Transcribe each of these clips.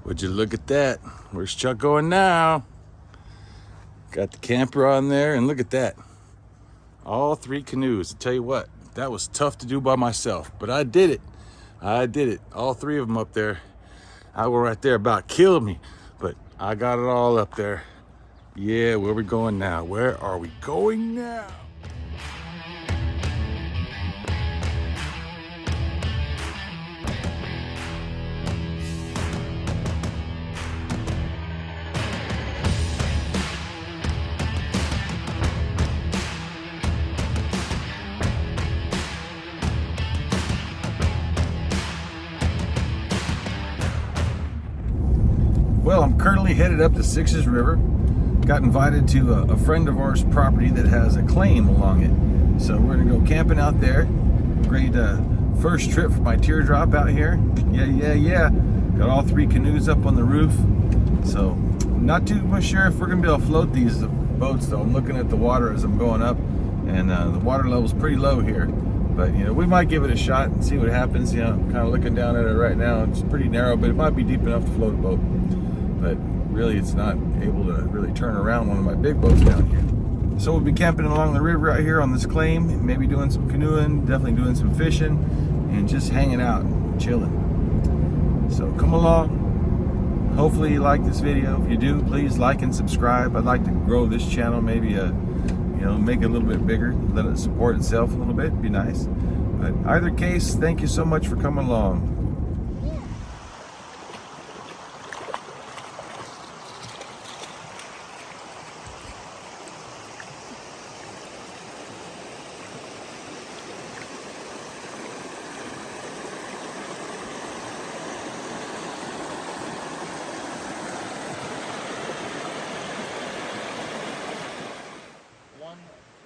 Would you look at that? Where's Chuck going now? Got the camper on there, and look at that. All 3 canoes. I tell you what, that was tough to do by myself, but I did it. I did it. All 3 of them up there. I were right there about killed me, but I got it all up there. Yeah, where we going now? Where are we going now? Well, I'm currently headed up the Sixes River. Got invited to a friend of ours' property that has a claim along it. So we're gonna go camping out there. Great first trip for my Teardrop out here. Yeah. Got all 3 canoes up on the roof. So not too much sure if we're gonna be able to float these boats though. I'm looking at the water as I'm going up, and the water level's pretty low here. But you know, we might give it a shot and see what happens. You know, I'm kind of looking down at it right now. It's pretty narrow, but it might be deep enough to float a boat. But really it's not able to really turn around one of my big boats down here. So we'll be camping along the river out here on this claim, maybe doing some canoeing, definitely doing some fishing, and just hanging out and chilling. So come along. Hopefully you like this video. If you do, please like and subscribe. I'd like to grow this channel, maybe make it a little bit bigger, let it support itself a little bit. It'd be nice. But either case, thank you so much for coming along.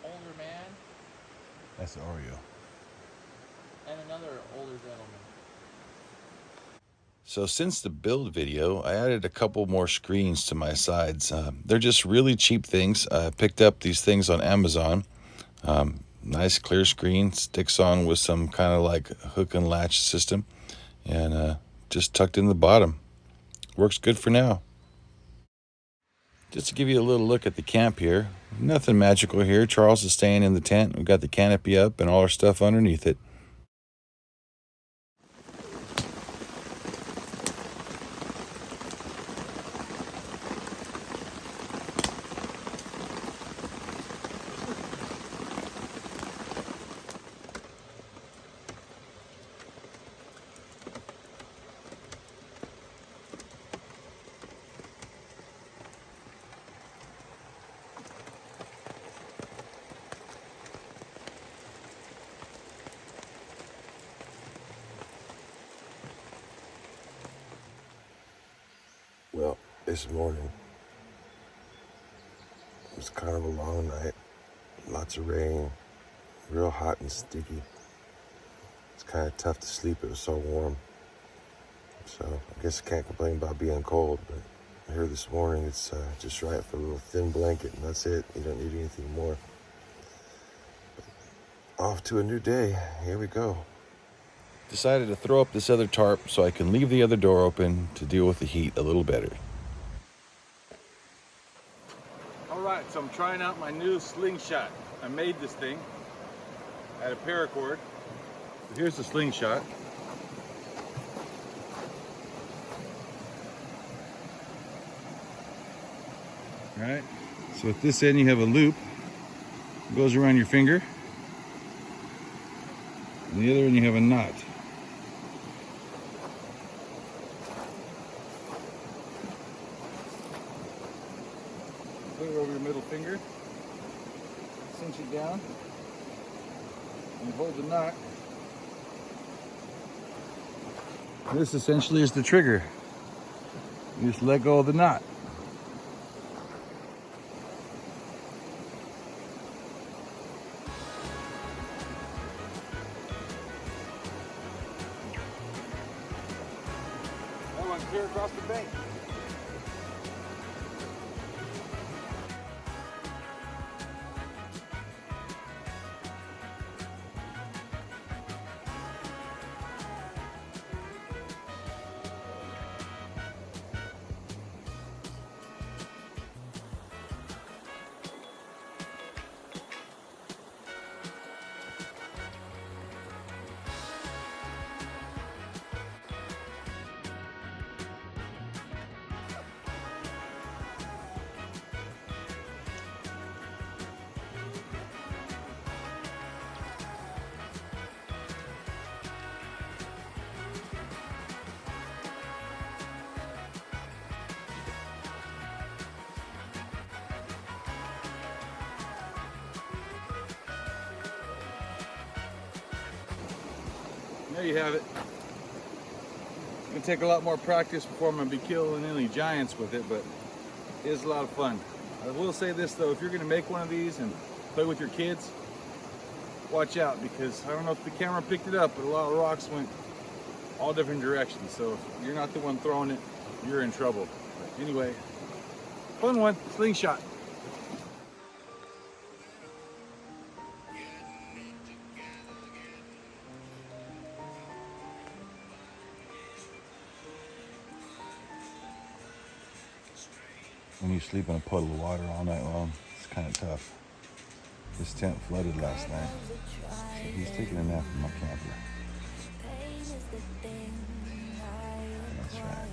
Older man That's Oreo. and another older gentleman. So since the build video, I added a couple more screens to my sides. They're just really cheap things. I picked up these things on Amazon. Nice clear screen, sticks on with some kind of like hook and latch system, and just tucked in the bottom. Works good for now. Just to give you a little look at the camp here, nothing magical here. Charles is staying in the tent. We've got the canopy up and all our stuff underneath it. Well, this morning, it was kind of a long night, lots of rain, real hot and sticky. It's kind of tough to sleep, it was so warm. So I guess I can't complain about being cold, but here this morning it's just right for a little thin blanket, and that's it. You don't need anything more. But off to a new day, here we go. Decided to throw up this other tarp so I can leave the other door open to deal with the heat a little better. All right, so I'm trying out my new slingshot. I made this thing. I had a paracord. So here's the slingshot. All right, so at this end you have a loop. It goes around your finger. And the other end you have a knot. Put it over your middle finger, cinch it down, and hold the knot. This essentially is the trigger. You just let go of the knot. That one's clear across the bank. there you have it. It's gonna take a lot more practice before I'm gonna be killing any giants with it, but it is a lot of fun. I will say this though, if you're gonna make one of these and play with your kids, watch out, because I don't know if the camera picked it up, but a lot of rocks went all different directions. So if you're not the one throwing it, you're in trouble. But anyway, fun one, slingshot. When you sleep in a puddle of water all night long, it's kind of tough. This tent flooded last night, so he's taking a nap in my camper. That's right.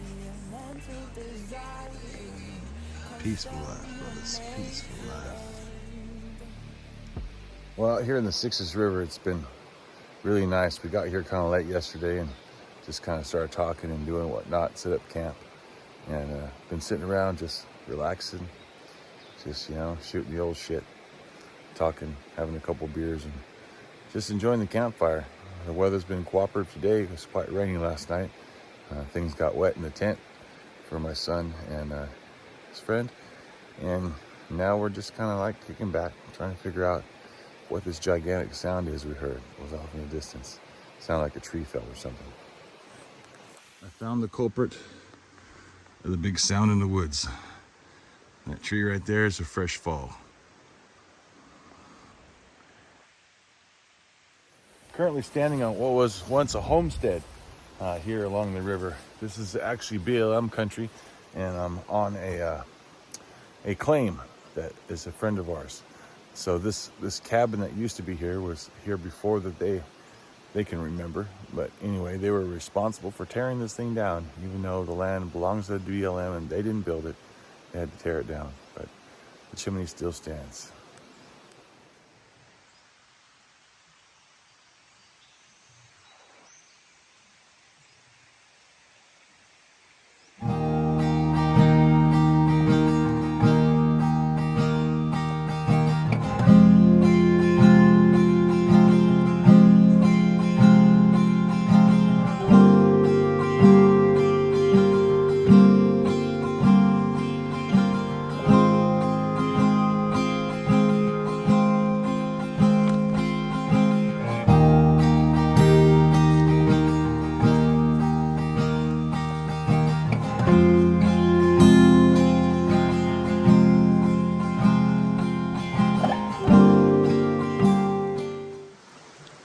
Peaceful life, brothers. Peaceful life. Well, out here in the Sixes River, it's been really nice. We got here kind of late yesterday and just kind of started talking and doing whatnot, set up camp, and been sitting around just relaxing, just, you know, shooting the old shit, talking, having a couple beers, and just enjoying the campfire. The weather's been cooperative today. It was quite rainy last night. Things got wet in the tent for my son and his friend, and now we're just kind of like kicking back, trying to figure out what this gigantic sound is we heard. It was off in the distance. It sounded like a tree fell or something. I found the culprit of the big sound in the woods. That tree right there is a fresh fall. Currently standing on what was once a homestead here along the river. This is actually BLM country, and I'm on a claim that is a friend of ours. So this cabin that used to be here was here before that they can remember. But anyway, they were responsible for tearing this thing down, even though the land belongs to the BLM and they didn't build it. They had to tear it down, but the chimney still stands.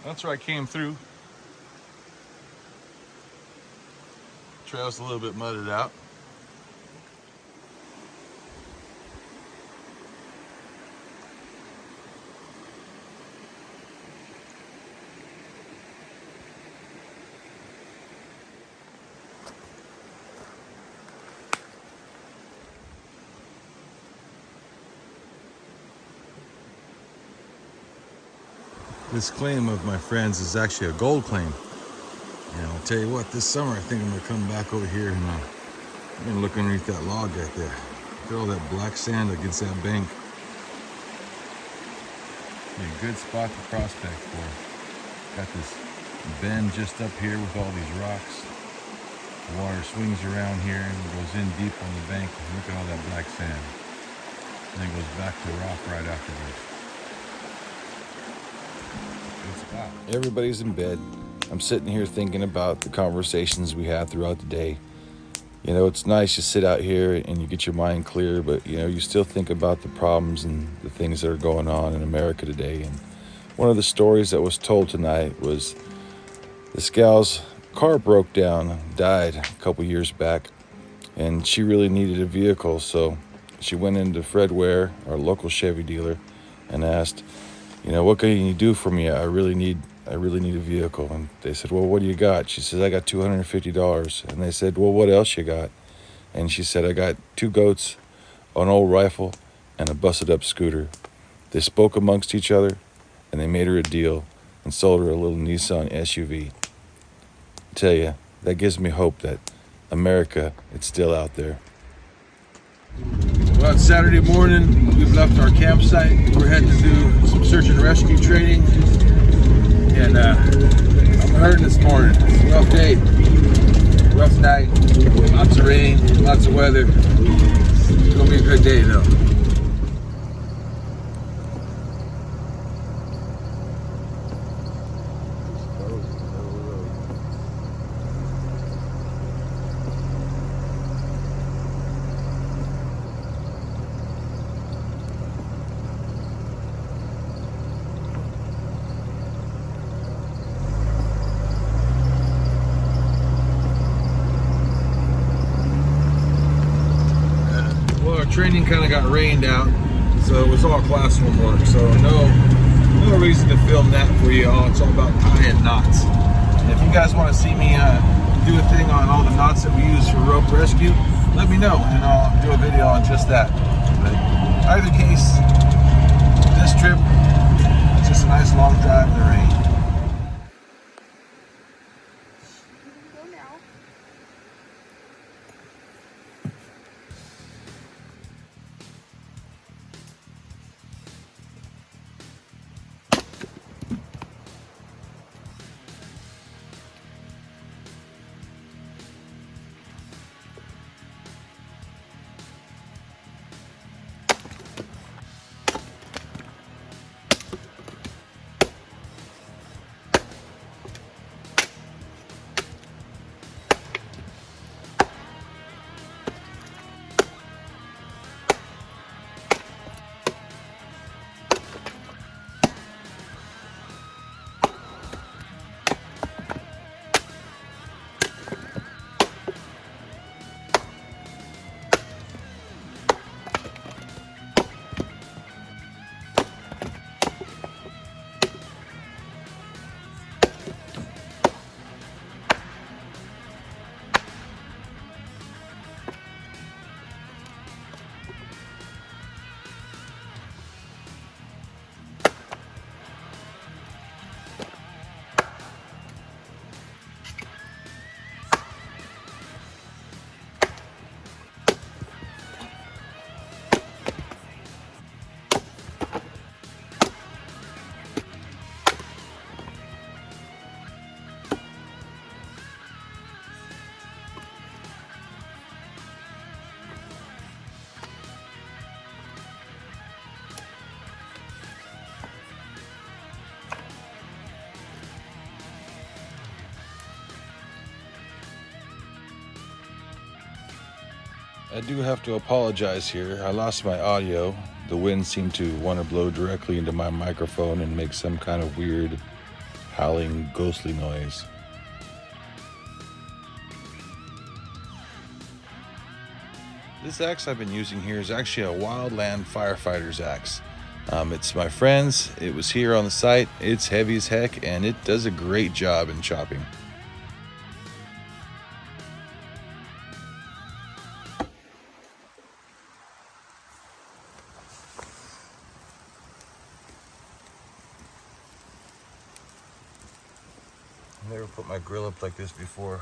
That's where I came through. Trail's a little bit mudded out. This claim of my friends is actually a gold claim. And I'll tell you what, this summer I think I'm gonna come back over here and I'm gonna look underneath that log right there. Look at all that black sand against that bank. Be a good spot to prospect for. Got this bend just up here with all these rocks. The water swings around here and goes in deep on the bank. Look at all that black sand. And then goes back to rock right afterwards. Everybody's in bed. I'm sitting here thinking about the conversations we have throughout the day. You know, it's nice to sit out here and you get your mind clear, but you know, you still think about the problems and the things that are going on in America today. And one of the stories that was told tonight was this gal's car broke down, died a couple years back, and she really needed a vehicle. So she went into Fred Ware, our local Chevy dealer, and asked, you know, what can you do for me? I really need a vehicle. And they said, well, what do you got? She says, I got $250. And they said, well, what else you got? And she said, I got 2 goats, an old rifle, and a busted up scooter. They spoke amongst each other, and they made her a deal and sold her a little Nissan SUV. I tell you, that gives me hope that America, it's still out there. Well, it's Saturday morning. We've left our campsite. We're heading to do some search and rescue training. And I'm heard this morning. It's a rough day, rough night, lots of rain, lots of weather. It's gonna be a good day though. Training kind of got rained out, so it was all classroom work. So no reason to film that for you all. It's all about tying knots. And if you guys want to see me do a thing on all the knots that we use for rope rescue, let me know, and I'll do a video on just that. But either case, this trip, it's just a nice long drive in the rain. I do have to apologize here. I lost my audio. The wind seemed to want to blow directly into my microphone and make some kind of weird howling ghostly noise. This axe I've been using here is actually a wildland firefighter's axe. It's my friend's. It was here on the site. It's heavy as heck and it does a great job in chopping. I've never put my grill up like this before.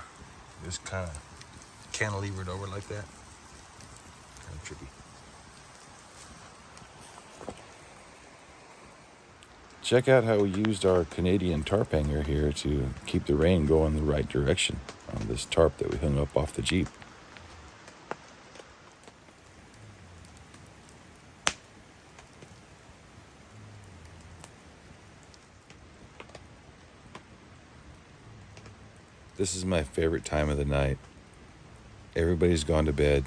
Just kind of cantilevered over like that. Kind of tricky. Check out how we used our Canadian tarp hanger here to keep the rain going the right direction on this tarp that we hung up off the Jeep. This is my favorite time of the night. Everybody's gone to bed.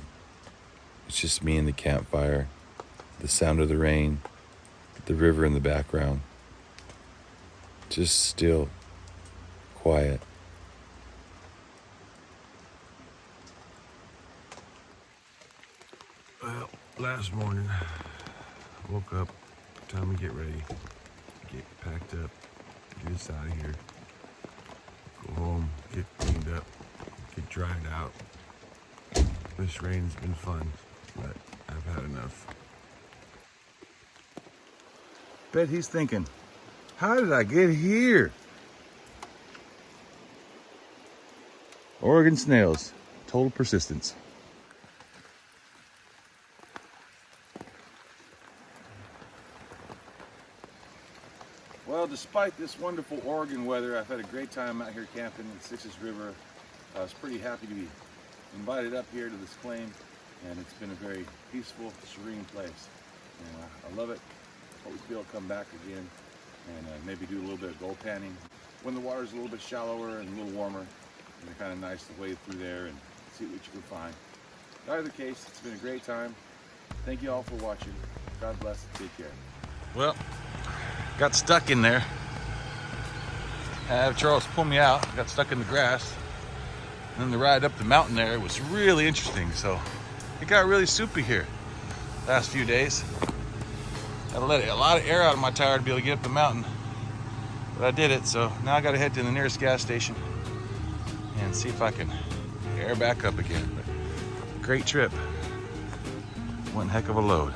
It's just me and the campfire, the sound of the rain, the river in the background. Just still, quiet. Well, last morning, I woke up, time to get ready, get packed up, get us out of here. Go home, get cleaned up, get dried out. This rain's been fun, but I've had enough. Bet he's thinking, how did I get here? Oregon snails, total persistence. Well, Well, despite this wonderful Oregon weather, I've had a great time out here camping in Sixes River. I was pretty happy to be invited up here to this claim, and it's been a very peaceful, serene place. And I love it. Hope we feel come back again and maybe do a little bit of gold panning. When the water's a little bit shallower and a little warmer, it's kind of nice to wade through there and see what you can find. In either case, it's been a great time. Thank you all for watching. God bless. Take care. Well, got stuck in there. I had Charles pull me out. Got stuck in the grass. And then the ride up the mountain there was really interesting. So it got really soupy here last few days. Had to let a lot of air out of my tire to be able to get up the mountain. But I did it, so now I gotta head to the nearest gas station and see if I can air back up again. But great trip. One heck of a load.